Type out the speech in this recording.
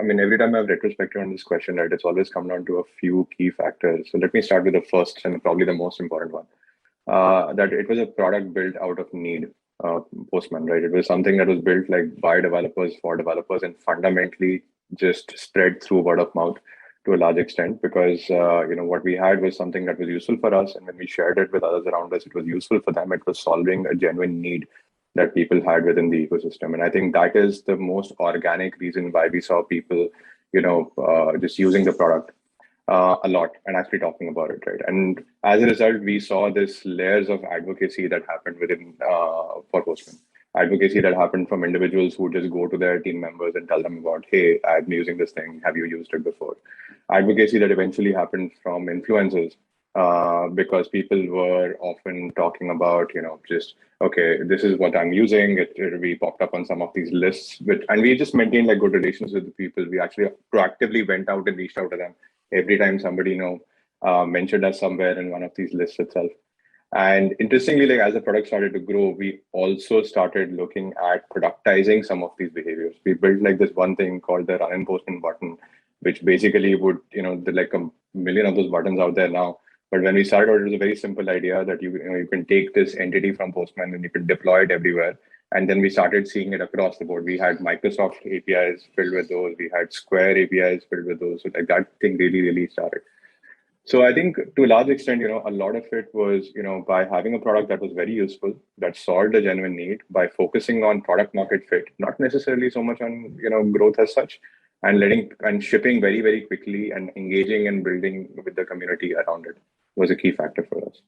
mean, every time I've retrospected on this question, right, it's always come down to a few key factors. So let me start with the first and probably the most important one. That it was a product built out of need, Postman, right? It was something that was built like by developers for developers and fundamentally just spread through word of mouth to a large extent because what we had was something that was useful for us, and when we shared it with others around us, it was useful for them. It was solving a genuine need that people had within the ecosystem, and I think that is the most organic reason why we saw people, just using the product a lot and actually talking about it, right? And as a result, we saw this layers of advocacy that happened within for Postman. Advocacy that happened from individuals who just go to their team members and tell them about, hey, I'm using this thing. Have you used it before? Advocacy that eventually happened from influencers because people were often talking about, just, okay, this is what I'm using. We popped up on some of these lists, and we just maintained like good relations with the people. We actually proactively went out and reached out to them every time somebody mentioned us somewhere in one of these lists itself. And interestingly, like as the product started to grow, we also started looking at productizing some of these behaviors. We built like this one thing called the run and postman button, which basically would, there are like a million of those buttons out there now. But when we started out, it was a very simple idea that you can take this entity from Postman and you can deploy it everywhere. And then we started seeing it across the board. We had Microsoft APIs filled with those. We had Square APIs filled with those. So like that thing really, really started. So I think to a large extent, a lot of it was, by having a product that was very useful, that solved a genuine need, by focusing on product market fit, not necessarily so much on, growth as such, and letting and shipping very, very quickly and engaging and building with the community around it was a key factor for us.